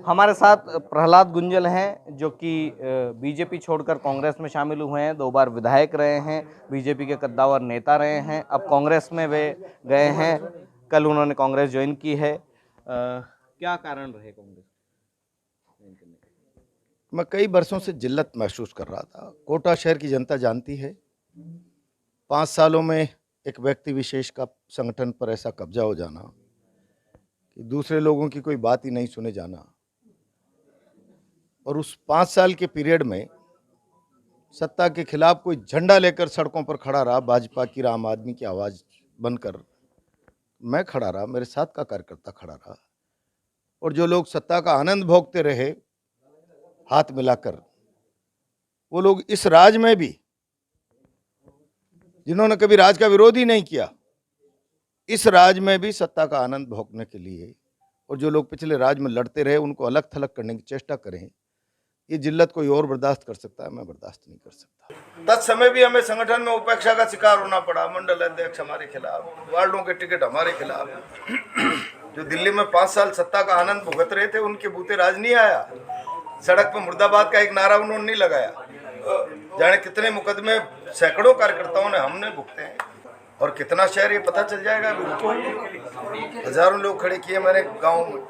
हमारे साथ प्रहलाद गुंजल हैं जो कि बीजेपी छोड़कर कांग्रेस में शामिल हुए हैं, 2 बार विधायक रहे हैं, बीजेपी के कद्दावर नेता रहे हैं, अब कांग्रेस में वे गए हैं। कल उन्होंने कांग्रेस ज्वाइन की है। क्या कारण रहे कांग्रेस ज्वाइन करने के? मैं कई वर्षों से जिल्लत महसूस कर रहा था। कोटा शहर की जनता जानती है, 5 सालों में एक व्यक्ति विशेष का संगठन पर ऐसा कब्जा हो जाना कि दूसरे लोगों की कोई बात ही नहीं सुने जाना, और उस 5 साल के पीरियड में सत्ता के खिलाफ कोई झंडा लेकर सड़कों पर खड़ा रहा, भाजपा की, आम आदमी की आवाज़ बनकर मैं खड़ा रहा, मेरे साथ का कार्यकर्ता खड़ा रहा, और जो लोग सत्ता का आनंद भोगते रहे हाथ मिलाकर, वो लोग इस राज में भी जिन्होंने कभी राज का विरोध ही नहीं किया, इस राज में भी सत्ता का आनंद भोगने के लिए, और जो लोग पिछले राज में लड़ते रहे उनको अलग थलग करने की चेष्टा करें, ये जिल्लत कोई और बर्दाश्त कर सकता है, मैं बर्दाश्त नहीं कर सकता। तत्समय भी हमें संगठन में उपेक्षा का शिकार होना पड़ा। मंडल अध्यक्ष हमारे खिलाफ, वार्डों के टिकट हमारे खिलाफ। जो दिल्ली में 5 साल सत्ता का आनंद भुगत रहे थे उनके बूते राज नहीं आया। सड़क पर मुर्दाबाद का एक नारा उन्होंने नहीं लगाया। जाने कितने मुकदमे सैकड़ों कार्यकर्ताओं ने हमने भुगते हैं, और कितना शहर ये पता चल जाएगा। हजारों लोग खड़े किए मैंने गाँव में,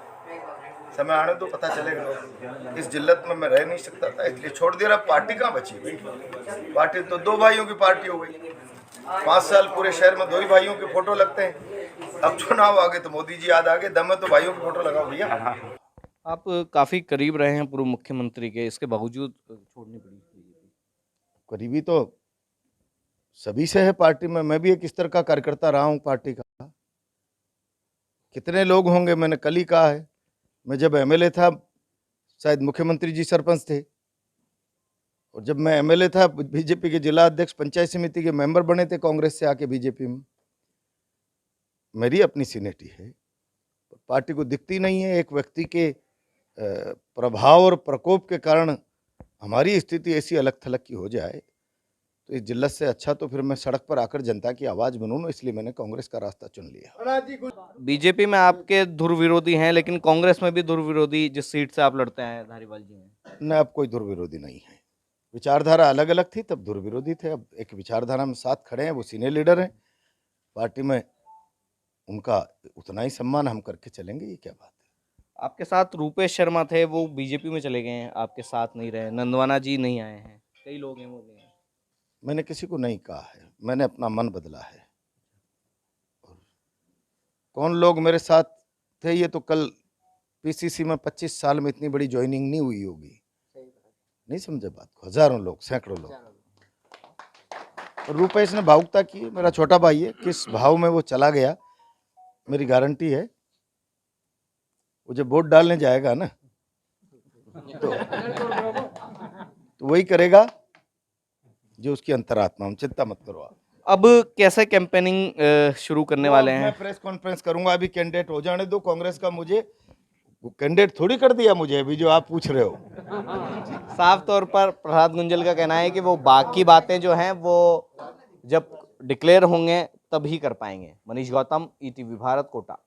समय आने तो पता चलेगा। इस जिल्लत में मैं रह नहीं सकता था, इसलिए छोड़ दिया। पार्टी कहाँ बची भाई? पार्टी तो 2 भाइयों की पार्टी हो गई। 5 साल पूरे शहर में 2 ही भाइयों के फोटो लगते हैं। अब चुनाव आ गए तो मोदी जी याद आ गए, दम है तो भाइयों के फोटो लगाओ भैया। आप काफी करीब रहे हैं पूर्व मुख्यमंत्री के, इसके बावजूद छोड़नी पड़ी? करीबी तो सभी से है पार्टी में, मैं भी एक इस तरह का कार्यकर्ता रहा हूँ पार्टी का। कितने लोग होंगे, मैंने कल ही कहा है, मैं जब एमएलए था शायद मुख्यमंत्री जी सरपंच थे, और जब मैं एमएलए था बीजेपी के जिला अध्यक्ष, पंचायत समिति के मेंबर बने थे कांग्रेस से आके बीजेपी में। मेरी अपनी सीनियरिटी है, पार्टी को दिखती नहीं है। एक व्यक्ति के प्रभाव और प्रकोप के कारण हमारी स्थिति ऐसी अलग थलग की हो जाए, तो इस जिल्लत से अच्छा तो फिर मैं सड़क पर आकर जनता की आवाज बनूं ना, इसलिए मैंने कांग्रेस का रास्ता चुन लिया। बीजेपी में आपके धुर विरोधी हैं, लेकिन कांग्रेस में भी धुर विरोधी, जिस सीट से आप लड़ते हैं धारीवाल जी में। न, अब कोई धुर विरोधी नहीं है। विचारधारा अलग अलग थी तब धुर विरोधी थे, अब एक विचारधारा में साथ खड़े हैं, वो सीनियर लीडर हैं पार्टी में, उनका उतना ही सम्मान हम करके चलेंगे। ये क्या बात है? आपके साथ रूपेश शर्मा थे, वो बीजेपी में चले गए हैं, आपके साथ नहीं रहे। नंदवाना जी नहीं आए हैं, कई लोग हैं वो नहीं हैं। मैंने किसी को नहीं कहा है, मैंने अपना मन बदला है। और कौन लोग मेरे साथ थे, ये तो कल पीसीसी में 25 साल में इतनी बड़ी ज्वाइनिंग नहीं हुई होगी। नहीं समझे बात को? हजारों लोग, सैकड़ों लोग। और रूपेश ने भावुकता की, मेरा छोटा भाई है, किस भाव में वो चला गया मेरी गारंटी है। वो जब वोट डालने जाएगा ना तो वही करेगा जो उसकी अंतरात्मा। हम चिंता मत करो आप। अब कैसे कैंपेनिंग शुरू करने वाले हैं? मैं प्रेस कॉन्फ्रेंस करूंगा, अभी कैंडिडेट हो जाने दो कांग्रेस का। मुझे वो कैंडिडेट थोड़ी कर दिया मुझे अभी जो आप पूछ रहे हो। साफ तौर पर प्रहलाद गुंजल का कहना है कि वो बाकी बातें जो हैं वो जब डिक्लेयर होंगे तब ही कर पाएंगे। मनीष गौतम, ईटीवी भारत, कोटा।